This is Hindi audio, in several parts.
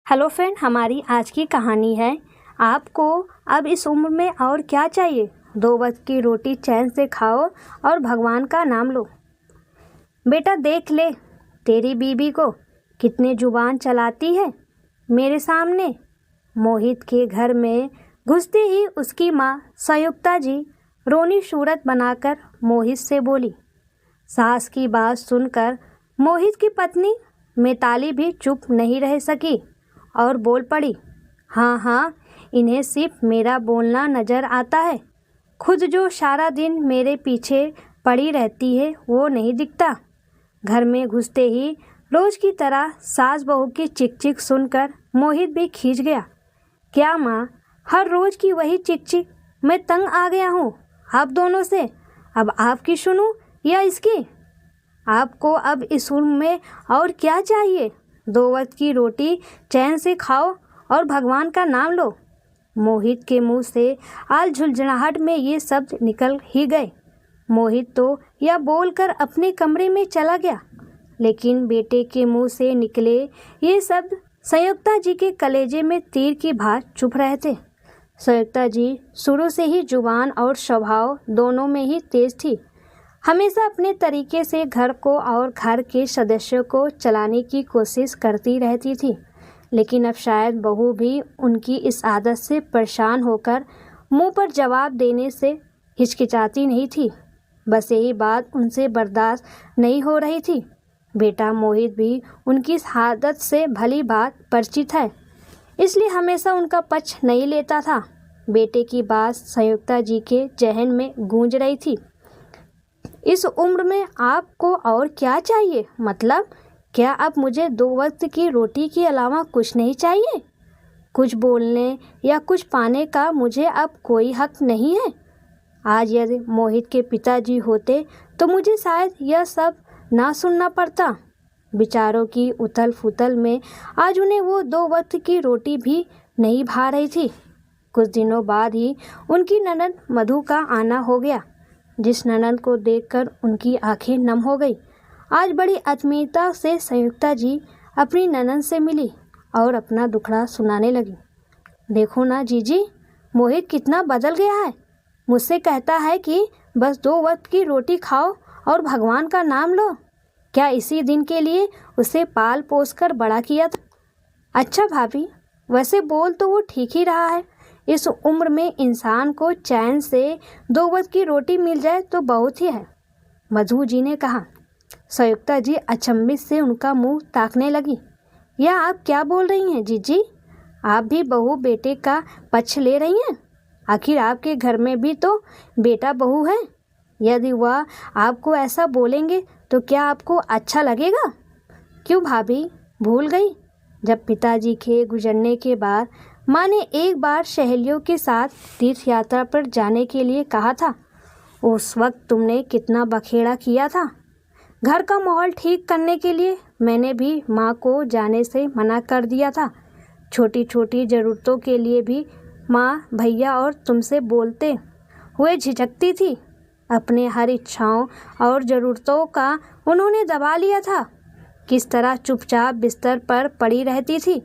हेलो फ्रेंड, हमारी आज की कहानी है आपको अब इस उम्र में और क्या चाहिए। 2 वक्त की रोटी चैन से खाओ और भगवान का नाम लो। बेटा देख ले तेरी बीबी को कितनी जुबान चलाती है मेरे सामने। मोहित के घर में घुसते ही उसकी माँ संयुक्ता जी रोनी सूरत बनाकर मोहित से बोली। सास की बात सुनकर मोहित की पत्नी मिताली भी चुप नहीं रह सकी और बोल पड़ी। हाँ, इन्हें सिर्फ मेरा बोलना नज़र आता है, खुद जो सारा दिन मेरे पीछे पड़ी रहती है वो नहीं दिखता। घर में घुसते ही रोज़ की तरह सास बहू की चिक चिक सुनकर मोहित भी खींच गया। क्या माँ, हर रोज़ की वही चिक चिक, मैं तंग आ गया हूँ आप दोनों से। अब आपकी सुनूं या इसकी? आपको अब इस उम्र में और क्या चाहिए? 2 वक्त की रोटी चैन से खाओ और भगवान का नाम लो। मोहित के मुंह से आल झुंझुनाहट में ये शब्द निकल ही गए। मोहित तो यह बोलकर अपने कमरे में चला गया, लेकिन बेटे के मुंह से निकले ये शब्द संयुक्ता जी के कलेजे में तीर की भार चुभ रहे थे। संयुक्ता जी शुरू से ही जुबान और स्वभाव दोनों में ही तेज थी। हमेशा अपने तरीके से घर को और घर के सदस्यों को चलाने की कोशिश करती रहती थी, लेकिन अब शायद बहू भी उनकी इस आदत से परेशान होकर मुंह पर जवाब देने से हिचकिचाती नहीं थी। बस यही बात उनसे बर्दाश्त नहीं हो रही थी। बेटा मोहित भी उनकी इस आदत से भली बात परिचित है, इसलिए हमेशा उनका पक्ष नहीं लेता था। बेटे की बात संयुक्ता जी के जहन में गूंज रही थी। इस उम्र में आपको और क्या चाहिए? मतलब क्या अब मुझे 2 वक्त की रोटी के अलावा कुछ नहीं चाहिए? कुछ बोलने या कुछ पाने का मुझे अब कोई हक नहीं है। आज यदि मोहित के पिताजी होते तो मुझे शायद यह सब ना सुनना पड़ता। विचारों की उथल फुथल में आज उन्हें वो 2 वक्त की रोटी भी नहीं भा रही थी। कुछ दिनों बाद ही उनकी ननद मधु का आना हो गया, जिस ननद को देखकर उनकी आंखें नम हो गई। आज बड़ी आत्मीयता से संयुक्ता जी अपनी ननद से मिली और अपना दुखड़ा सुनाने लगी। देखो ना जीजी, मोहित कितना बदल गया है। मुझसे कहता है कि बस 2 वक्त की रोटी खाओ और भगवान का नाम लो। क्या इसी दिन के लिए उसे पाल पोस कर बड़ा किया था? अच्छा भाभी, वैसे बोल तो वो ठीक ही रहा है। इस उम्र में इंसान को चैन से 2 वक्त की रोटी मिल जाए तो बहुत ही है, मधु जी ने कहा। संयुक्ता जी अचंभित से उनका मुंह ताकने लगी। यह आप क्या बोल रही हैं जीजी? आप भी बहू बेटे का पक्ष ले रही हैं? आखिर आपके घर में भी तो बेटा बहू है। यदि वह आपको ऐसा बोलेंगे तो क्या आपको अच्छा लगेगा? क्यों भाभी, भूल गई जब पिताजी के गुजरने के बाद माँ ने एक बार सहेलियों के साथ तीर्थ यात्रा पर जाने के लिए कहा था? उस वक्त तुमने कितना बखेड़ा किया था। घर का माहौल ठीक करने के लिए मैंने भी माँ को जाने से मना कर दिया था। छोटी छोटी ज़रूरतों के लिए भी माँ, भैया और तुमसे बोलते हुए झिझकती थी। अपने हर इच्छाओं और ज़रूरतों का उन्होंने दबा लिया था। किस तरह चुपचाप बिस्तर पर पड़ी रहती थी।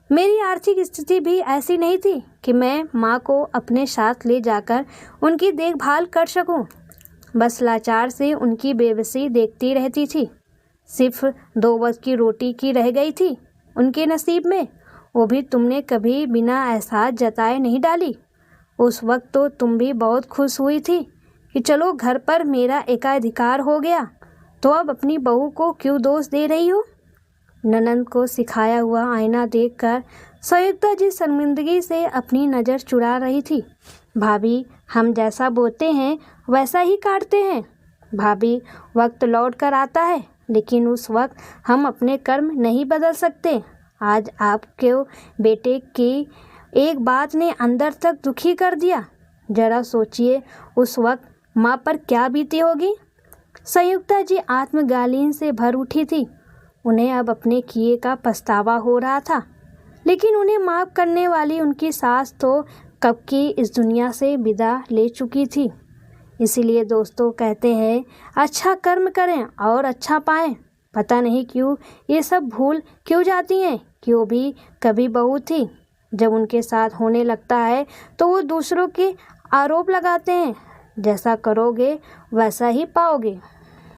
मेरी आर्थिक स्थिति भी ऐसी नहीं थी कि मैं माँ को अपने साथ ले जाकर उनकी देखभाल कर सकूं। बस लाचार से उनकी बेबसी देखती रहती थी। सिर्फ 2 वक्त की रोटी की रह गई थी उनके नसीब में, वो भी तुमने कभी बिना एहसास जताए नहीं डाली। उस वक्त तो तुम भी बहुत खुश हुई थी कि चलो घर पर मेरा एकाधिकार हो गया, तो अब अपनी बहू को क्यों दोष दे रही हो? ननंद को सिखाया हुआ आईना देखकर संयुक्ता जी शर्मिंदगी से अपनी नज़र चुरा रही थी। भाभी, हम जैसा बोते हैं वैसा ही काटते हैं। भाभी, वक्त लौट कर आता है, लेकिन उस वक्त हम अपने कर्म नहीं बदल सकते। आज आपके बेटे की एक बात ने अंदर तक दुखी कर दिया। जरा सोचिए उस वक्त माँ पर क्या बीती होगी। संयुक्ता जी आत्मगालीन से भर उठी थी। उन्हें अब अपने किए का पछतावा हो रहा था, लेकिन उन्हें माफ़ करने वाली उनकी सास तो कब की इस दुनिया से विदा ले चुकी थी। इसीलिए दोस्तों कहते हैं, अच्छा कर्म करें और अच्छा पाएं। पता नहीं क्यों ये सब भूल क्यों जाती हैं कि वो भी कभी बहू थी। जब उनके साथ होने लगता है तो वो दूसरों के आरोप लगाते हैं। जैसा करोगे वैसा ही पाओगे।